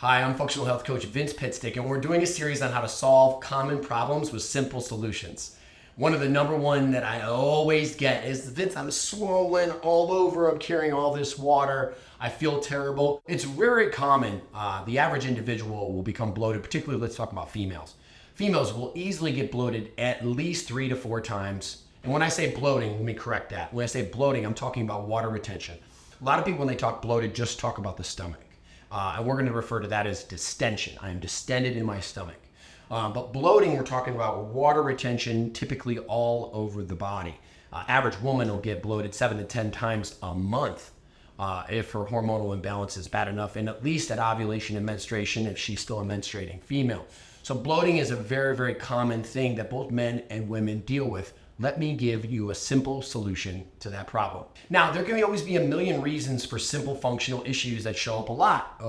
Hi, I'm functional health coach Vince Pitstick, and we're doing a series on how to solve common problems with simple solutions. One of the number one that I always get is, Vince, I'm swollen all over, I'm carrying all this water, I feel terrible. It's very common. The average individual will become bloated, particularly let's talk about females. Females will easily get bloated at least 3 to 4 times. And when I say bloating, let me correct that. When I say bloating, I'm talking about water retention. A lot of people, when they talk bloated, just talk about the stomach. And we're going to refer to that as distension. I am distended in my stomach. But bloating, we're talking about water retention, typically all over the body. Average woman will get bloated 7 to 10 times a month if her hormonal imbalance is bad enough, and at least at ovulation and menstruation if she's still a menstruating female. So bloating is a very, very common thing that both men and women deal with. Let me give you a simple solution to that problem. Now, there can always be a million reasons for simple functional issues that show up a lot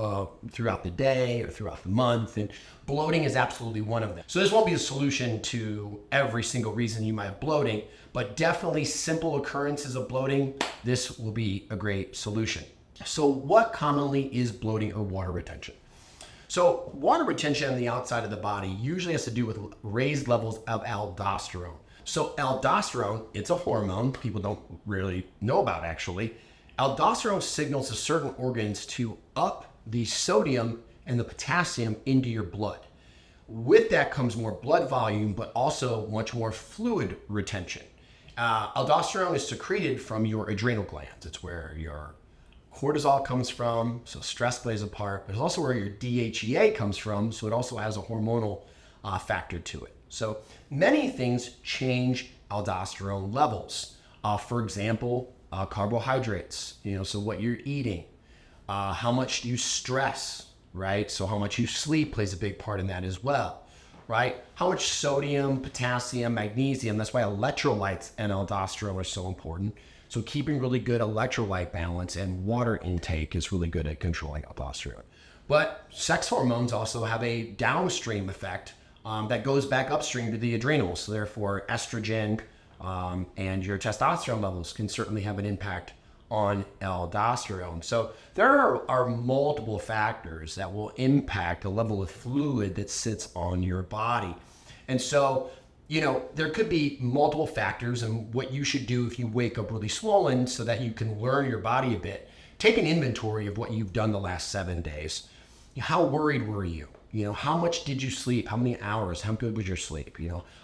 throughout the day or throughout the month, and bloating is absolutely one of them. So this won't be a solution to every single reason you might have bloating, but definitely simple occurrences of bloating, this will be a great solution. So what commonly is bloating or water retention? So water retention on the outside of the body usually has to do with raised levels of aldosterone. So aldosterone, it's a hormone people don't really know about actually. Aldosterone signals to certain organs to up the sodium and the potassium into your blood. With that comes more blood volume, but also much more fluid retention. Aldosterone is secreted from your adrenal glands. It's where your cortisol comes from, so stress plays a part, but it's also where your DHEA comes from, so it also has a hormonal factor to it. So many things change aldosterone levels. For example, carbohydrates, so what you're eating, how much you stress, right? So how much you sleep plays a big part in that as well, right? How much sodium, potassium, magnesium, that's why electrolytes and aldosterone are so important. So keeping really good electrolyte balance and water intake is really good at controlling aldosterone. But sex hormones also have a downstream effect that goes back upstream to the adrenals. So therefore, estrogen and your testosterone levels can certainly have an impact on aldosterone. So there are multiple factors that will impact the level of fluid that sits on your body. And so, there could be multiple factors, and what you should do if you wake up really swollen so that you can learn your body a bit. Take an inventory of what you've done the last 7 days. How worried were you? How much did you sleep? How many hours? How good was your sleep?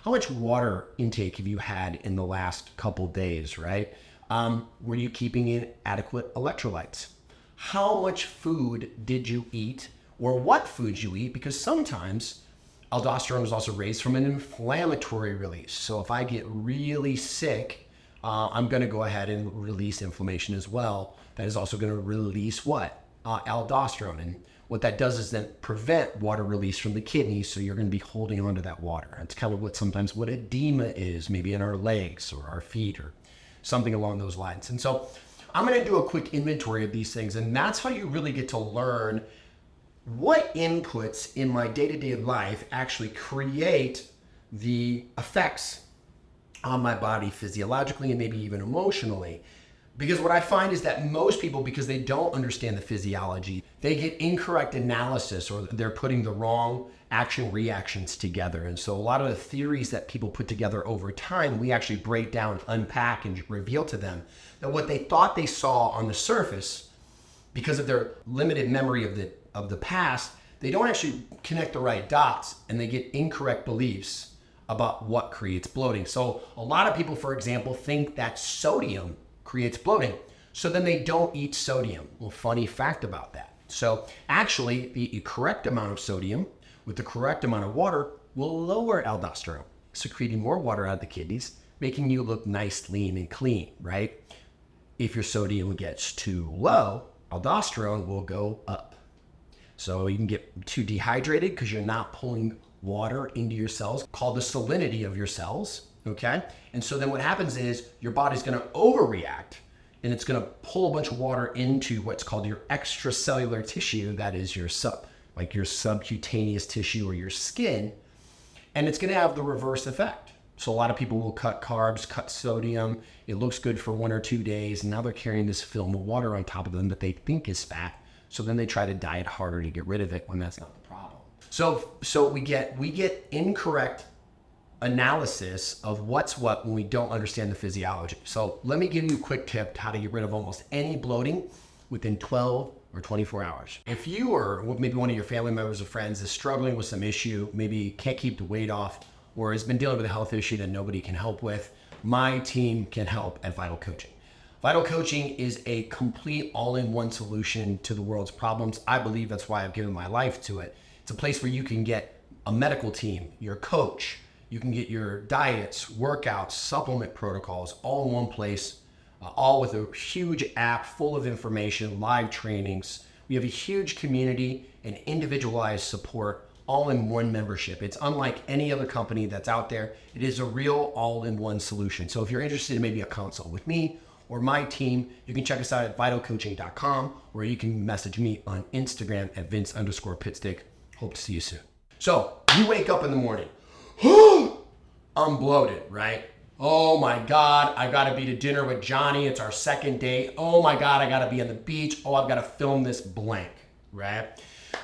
How much water intake have you had in the last couple days, right? Were you keeping in adequate electrolytes? How much food did you eat, or what foods you eat? Because sometimes aldosterone is also raised from an inflammatory release. So if I get really sick, I'm going to go ahead and release inflammation as well. That is also going to release what? Aldosterone. And what that does is then prevent water release from the kidneys, so you're going to be holding on to that water. It's kind of what edema is, maybe in our legs or our feet or something along those lines. And so I'm going to do a quick inventory of these things, and that's how you really get to learn what inputs in my day-to-day life actually create the effects on my body physiologically and maybe even emotionally. Because what I find is that most people, because they don't understand the physiology, they get incorrect analysis, or they're putting the wrong action reactions together. And so a lot of the theories that people put together over time, we actually break down, unpack, and reveal to them that what they thought they saw on the surface, because of their limited memory of the past, they don't actually connect the right dots, and they get incorrect beliefs about what creates bloating. So a lot of people, for example, think that sodium creates bloating, so then they don't eat sodium. Well, funny fact about that. So actually, the correct amount of sodium with the correct amount of water will lower aldosterone, secreting more water out of the kidneys, making you look nice, lean, and clean, right? If your sodium gets too low, aldosterone will go up. So you can get too dehydrated because you're not pulling water into your cells, called the salinity of your cells. Okay. And so then what happens is your body's going to overreact, and it's going to pull a bunch of water into what's called your extracellular tissue. That is your subcutaneous tissue or your skin. And it's going to have the reverse effect. So a lot of people will cut carbs, cut sodium. It looks good for 1 or 2 days. And now they're carrying this film of water on top of them that they think is fat. So then they try to diet harder to get rid of it when that's not the problem. So we get incorrect analysis of what's what when we don't understand the physiology. So let me give you a quick tip how to get rid of almost any bloating within 12 or 24 hours. If you or maybe one of your family members or friends is struggling with some issue, maybe can't keep the weight off, or has been dealing with a health issue that nobody can help with, my team can help at Vital Coaching. Vital Coaching is a complete all-in-one solution to the world's problems. I believe that's why I've given my life to it. It's a place where you can get a medical team, your coach, you can get your diets, workouts, supplement protocols, all in one place, all with a huge app full of information, live trainings. We have a huge community and individualized support, all in one membership. It's unlike any other company that's out there. It is a real all-in-one solution. So if you're interested in maybe a consult with me or my team, you can check us out at vitalcoaching.com, or you can message me on Instagram at Vince_Pitstick. Hope to see you soon. So you wake up in the morning, I'm bloated, right? Oh my God, I gotta be to dinner with Johnny. It's our second date. Oh my God, I gotta be on the beach. Oh, I've gotta film this blank, right?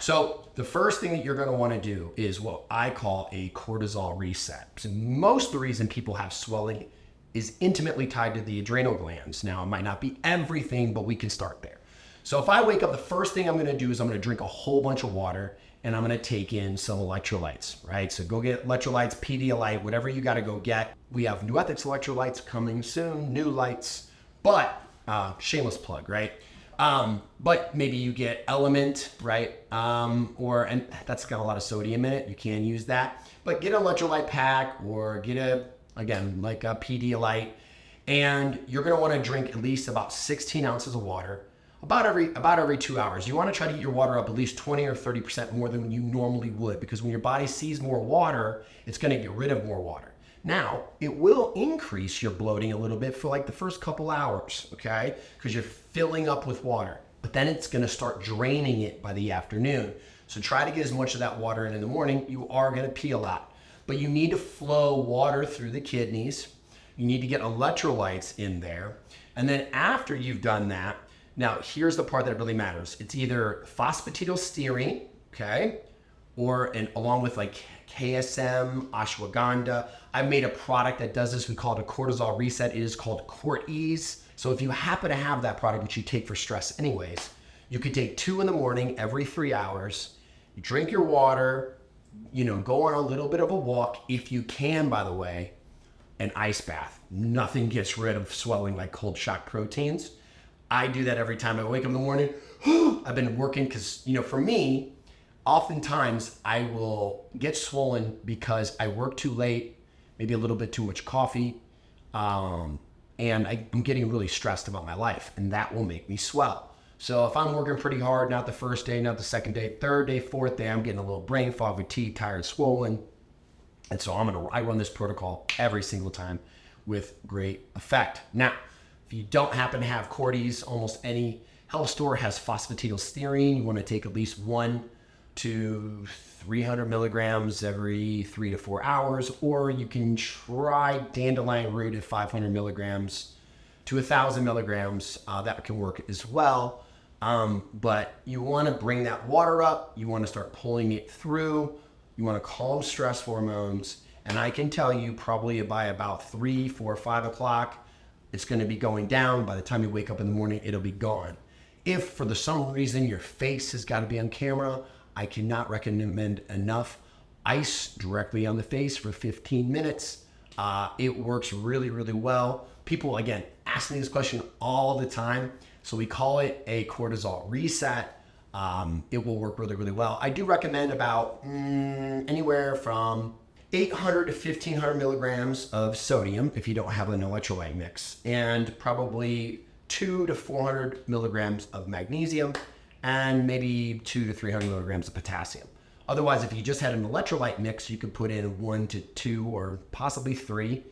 So the first thing that you're gonna wanna do is what I call a cortisol reset. So most of the reason people have swelling is intimately tied to the adrenal glands. Now, it might not be everything, but we can start there. So if I wake up, the first thing I'm gonna do is I'm gonna drink a whole bunch of water, and I'm gonna take in some electrolytes, right? So go get electrolytes, Pedialyte, whatever you gotta go get. We have New Ethics electrolytes coming soon, new lights, but shameless plug, right? But maybe you get Element, right? And that's got a lot of sodium in it. You can use that, but get an electrolyte pack or get like a Pedialyte, and you're gonna wanna drink at least about 16 ounces of water about every 2 hours. You want to try to get your water up at least 20 or 30% more than you normally would, because when your body sees more water, it's going to get rid of more water. Now, it will increase your bloating a little bit for like the first couple hours, okay? Because you're filling up with water, but then it's going to start draining it by the afternoon. So try to get as much of that water in the morning. You are going to pee a lot, but you need to flow water through the kidneys. You need to get electrolytes in there. And then after you've done that, now, here's the part that really matters. It's either phosphatidylserine, okay, along with like KSM, ashwagandha. I made a product that does this. We call it a cortisol reset. It is called Cortese. So if you happen to have that product, which you take for stress anyways, you could take 2 in the morning every 3 hours. You drink your water, go on a little bit of a walk. If you can, by the way, an ice bath. Nothing gets rid of swelling like cold shock proteins. I do that every time I wake up in the morning. I've been working because, for me, oftentimes I will get swollen because I work too late, maybe a little bit too much coffee, and I'm getting really stressed about my life, and that will make me swell. So if I'm working pretty hard, not the first day, not the second day, third day, fourth day, I'm getting a little brain fog, fatigue, tired, swollen. And so I run this protocol every single time with great effect. Now, if you don't happen to have Cortese, almost any health store has phosphatidylserine. You want to take at least 1 to 300 milligrams every 3 to 4 hours, or you can try dandelion root at 500 milligrams to 1,000 milligrams. That can work as well. But you want to bring that water up. You want to start pulling it through. You want to calm stress hormones. And I can tell you probably by about 3, 4, 5 o'clock, it's going to be going down. By the time you wake up in the morning, it'll be gone. If for some reason your face has got to be on camera, I cannot recommend enough ice directly on the face for 15 minutes. It works really, really well. People, again, ask me this question all the time. So we call it a cortisol reset. It will work really, really well. I do recommend about anywhere from 800 to 1,500 milligrams of sodium if you don't have an electrolyte mix, and probably 200 to 400 milligrams of magnesium, and maybe 200 to 300 milligrams of potassium. Otherwise, if you just had an electrolyte mix, you could put in 1 to 2 or possibly 3.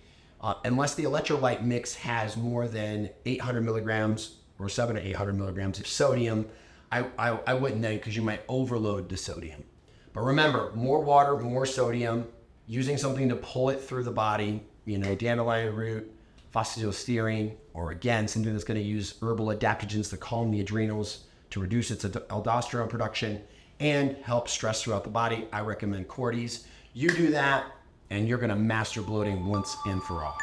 Unless the electrolyte mix has more than 800 milligrams or 700 to 800 milligrams of sodium, I wouldn't know, because you might overload the sodium. But remember, more water, more sodium, using something to pull it through the body, dandelion root, phosphatidylserine, or again, something that's going to use herbal adaptogens to calm the adrenals to reduce its aldosterone production and help stress throughout the body. I recommend Cortis. You do that and you're gonna master bloating once and for all.